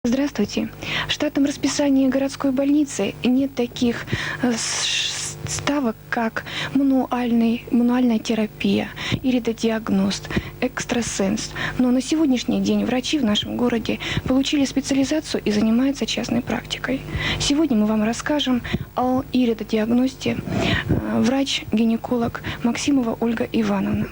Здравствуйте. В штатном расписании городской больницы нет таких ставок, как мануальная терапия, иридодиагност, экстрасенс. Но на сегодняшний день врачи в нашем городе получили специализацию и занимаются частной практикой. Сегодня мы вам расскажем о иридодиагносте. Врач-гинеколог Максимова Ольга Ивановна.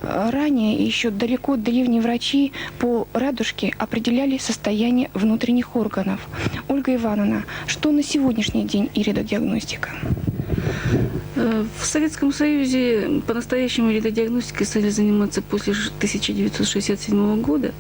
Ранее еще далеко древние врачи по радужке определяли состояние внутренних органов. Ольга Ивановна, что на сегодняшний день иридодиагностика? В Советском Союзе по-настоящему иридодиагностикой стали заниматься после 1967 года.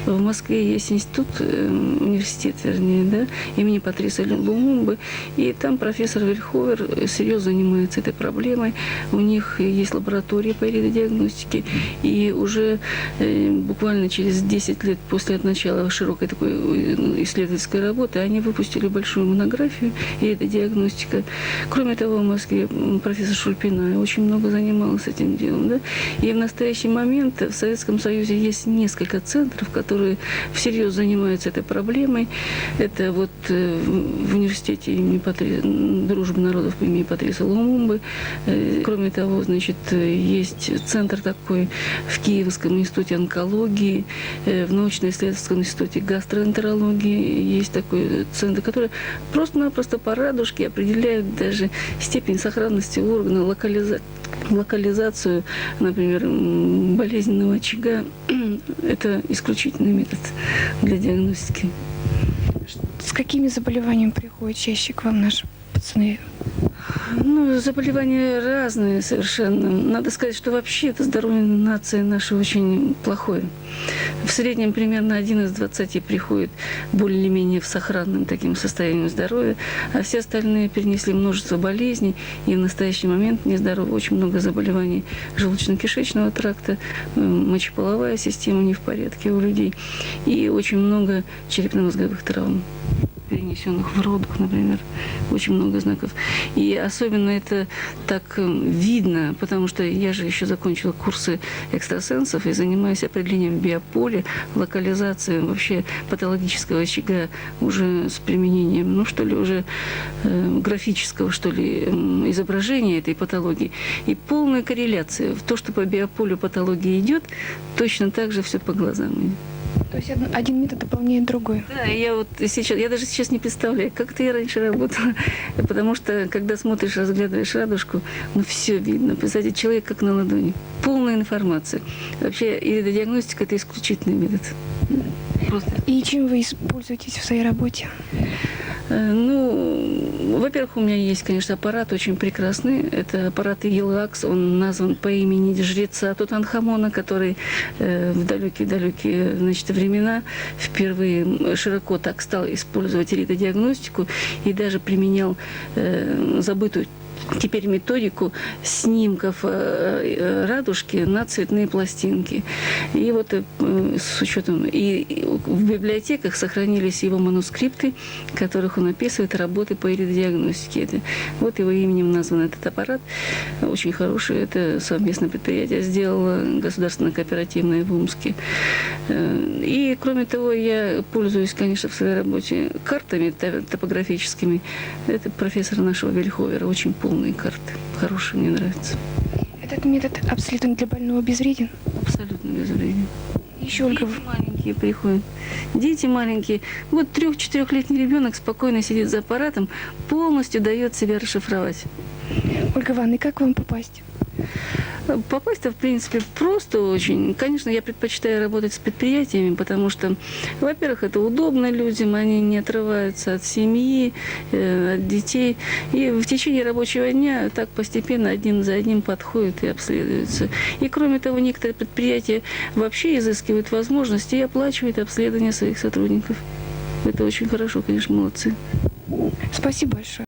В Москве есть институт, университет, вернее, да, имени Патриса Лумумбы. И там профессор Вельховер серьезно занимается этой проблемой. У них есть лаборатория по иридодиагностике. И уже буквально через 10 лет после начала широкой такой исследовательской работы они выпустили большую монографию «Иридодиагностика». Кроме того, в Москве профессор Шульпина очень много занималась этим делом. Да? И в настоящий момент в Советском Союзе есть несколько центров, которые всерьез занимаются этой проблемой. Это вот в университете имени Дружбы народов имени Патриса Лумумбы. Кроме того, значит, есть центр такой в Киевском институте онкологии, в научно-исследовательском институте гастроэнтерологии есть такой центр, который просто-напросто по радужке определяет даже степень сохранности органа, локализацию, например, болезненного очага. Это исключительный метод для диагностики. С какими заболеваниями приходят чаще к вам наши пациенты? Ну, заболевания разные совершенно. Надо сказать, что вообще это здоровье нации нашей очень плохое. В среднем примерно 1 из 20 приходит более-менее в сохранном таким состоянии здоровья, а все остальные перенесли множество болезней, и в настоящий момент нездоровы. Очень много заболеваний желудочно-кишечного тракта, мочеполовая система не в порядке у людей, и очень много черепно-мозговых травм, перенесенных в родах, например. Очень много знаков. И особенно это так видно, потому что я же еще закончила курсы экстрасенсов и занимаюсь определением биополя, локализацией вообще патологического очага уже с применением, ну что ли, уже графического, что ли, изображения этой патологии. И полная корреляция в то, что по биополю патологии идет, точно так же все по глазам идет. То есть один метод дополняет другой. Да, я даже сейчас не представляю, как это я раньше работала. Потому что, когда смотришь, разглядываешь радужку, ну, все видно. Представляете, человек как на ладони. Полная информация. Вообще, иридодиагностика – это исключительный метод. Просто. И чем вы используетесь в своей работе? Ну, во-первых, у меня есть, конечно, аппарат очень прекрасный. Это аппарат Елакс. Он назван по имени жреца Тутанхамона, который в далекие-далекие, значит, времена впервые широко так стал использовать иридодиагностику и даже применял забытую теперь методику снимков радужки на цветные пластинки. И вот с учетом... И в библиотеках сохранились его манускрипты, в которых он описывает работы по иридодиагностике. Вот его именем назван этот аппарат. Очень хороший. Это совместное предприятие сделало, государственное кооперативное в Омске. И, кроме того, я пользуюсь, конечно, в своей работе картами топографическими. Это профессор нашего Вельховера. Очень полные карты. Хорошие, мне нравятся. Этот метод абсолютно для больного безвреден? Абсолютно безвреден. Еще, Ольга, Дети маленькие приходят. Дети маленькие. Вот 3-4-летний ребенок спокойно сидит за аппаратом, полностью дает себя расшифровать. Ольга Ивановна, и как вам попасть? Попасть-то, в принципе, просто очень. Конечно, я предпочитаю работать с предприятиями, потому что, во-первых, это удобно людям, они не отрываются от семьи, от детей. И в течение рабочего дня так постепенно один за одним подходят и обследуются. И, кроме того, некоторые предприятия вообще изыскивают возможности и оплачивают обследование своих сотрудников. Это очень хорошо, конечно, молодцы. Спасибо большое.